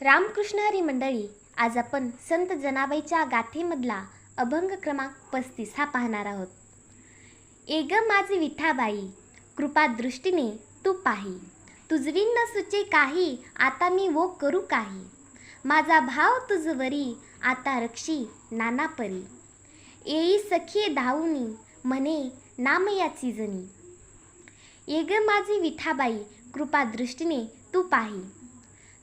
रामकृष्ण हरी मंडळी, आज आपण संत जनाबाईच्या गाथेमधला अभंग क्रमांक 35 हा पाहणार आहोत. एग माझी विठाबाई, कृपा दृष्टीने तू पाही, तुझविन न सुचे काही, आता मी वो करू काही. माझा भाव तुझवरी, आता रक्षी नाना परी. येई सखी धावुनी, म्हणे नाम याची जनी. एग माझी विठाबाई, कृपा दृष्टीने तू पाही.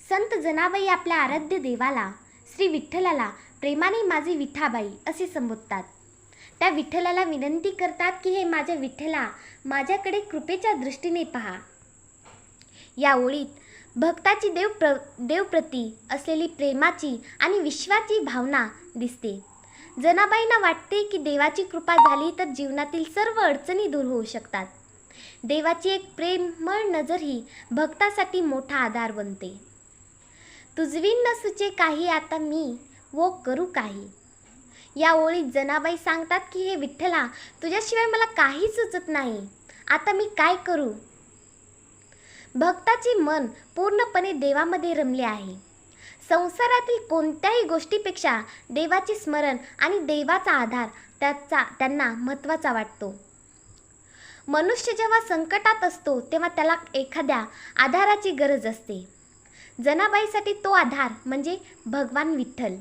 संत जनाबाई आपल्या आराध्य देवाला, श्री विठ्ठलाला प्रेमाने माझी विठाबाई असे संबोधतात. त्या विठ्ठलाला विनंती करतात की हे माझ्या विठ्ठला, माझ्याकडे कृपेच्या दृष्टीने पहा. या ओळीत भक्ताची देवप्रती असलेली प्रेमाची आणि विश्वाची भावना दिसते. जनाबाईंना वाटते की देवाची कृपा झाली तर जीवनातील सर्व अडचणी दूर होऊ शकतात. देवाची एक प्रेमळ नजर ही भक्तासाठी मोठा आधार बनते. तुझविन न सुचे काही, आता मी वो करू काही. या ओळीत जनाबाई सांगतात की हे विठ्ठला, तुझ्याशिवाय मला काही सुचत नाही, आता मी काय करू. भक्ताचे मन पूर्णपणे देवामध्ये रमले आहे. संसारातील कोणत्याही गोष्टीपेक्षा देवाचे स्मरण आणि देवाचा आधार त्यांना महत्त्वाचा वाटतो. मनुष्य जेव्हा संकटात असतो तेव्हा त्याला एखाद्या आधाराची गरज असते. जनाबाईसाठी तो आधार म्हणजे भगवान विठ्ठल.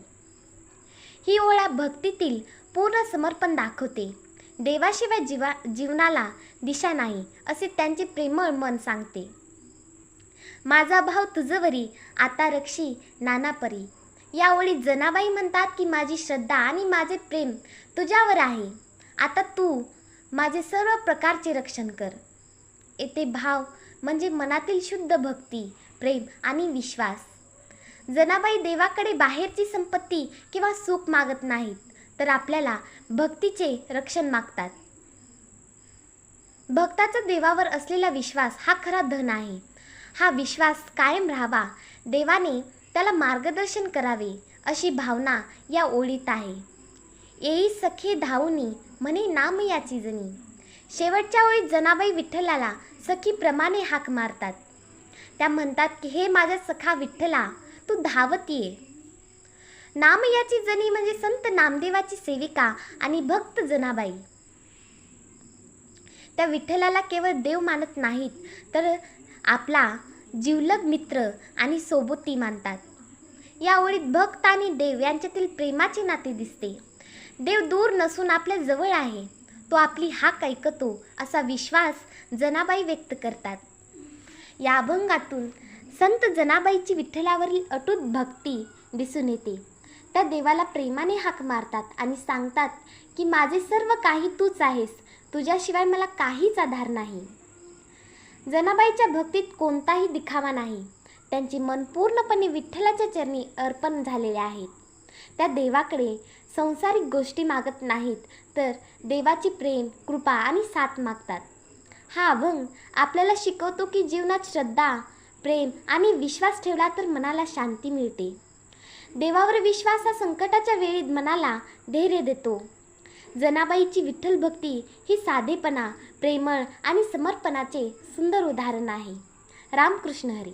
ही ओळ भक्तीतील पूर्ण समर्पण दाखवते. देवाशिवाय जीवनाला दिशा नाही असे त्यांचे प्रेमळ मन सांगते. माझा भाव तुझवरी, आता रक्षी नाना परी. या ओळीत जनाबाई म्हणतात की माझी श्रद्धा आणि माझे प्रेम तुझ्यावर आहे, आता तू माझे सर्व प्रकारचे रक्षण कर. येथे भाव म्हणजे मनातील शुद्ध भक्ती, प्रेम आणि विश्वास. जनाबाई देवाकडे बाहेरची संपत्ती किंवा सुख मागत नाहीत, तर आपल्याला भक्तीचे रक्षण मागतात. भक्ताचा देवावर असलेला विश्वास हा खरा धन आहे. हा विश्वास कायम राहावा, देवाने त्याला मार्गदर्शन करावे अशी भावना या ओळीत आहे. येई सखे धावुनी, म्हणे नाम याची जनी. शेवटच्या ओळीत जनाबाई विठ्ठलाला सखीप्रमाणे हाक मारतात. त्या म्हणतात की हे माझा सखा विठ्ठला, तू धावत ये. नाम याची जनी म्हणजे संत नामदेवाची सेविका आणि भक्त जनाबाई. त्या विठ्ठलाला केवळ देव मानत नाहीत, तर आपला जिवलग मित्र आणि सोबती मानतात. या ओळीत भक्त आणि देव यांच्यातील प्रेमाचे नाते दिसते. देव दूर नसून आपल्या जवळ आहे, तो आपली हाक ऐकतो असा विश्वास जनाबाई व्यक्त करतात. या अभंगातून संत जनाबाईची विठ्ठलावरील अटूट भक्ती दिसून येते. त्या देवाला प्रेमाने हाक मारतात आणि सांगतात की माझे सर्व काही तूच आहेस, तुझ्याशिवाय मला काहीच आधार नाही. जनाबाईच्या भक्तीत कोणताही दिखावा नाही. त्यांचे मन पूर्णपणे विठ्ठलाच्या चरणी अर्पण झालेले आहेत. त्या देवाकडे सांसारिक गोष्टी मागत नाहीत, तर देवाची प्रेम, कृपा आणि साथ मागतात. हा अभंग आपल्याला शिकवतो की जीवनात श्रद्धा, प्रेम आणि विश्वास ठेवला तर मनाला शांती मिळते. देवावर विश्वास हा संकटाच्या वेळी मनाला धैर्य देतो. जनाबाईची विठ्ठल भक्ती ही साधेपणा, प्रेमळ आणि समर्पणाचे सुंदर उदाहरण आहे. रामकृष्ण हरी.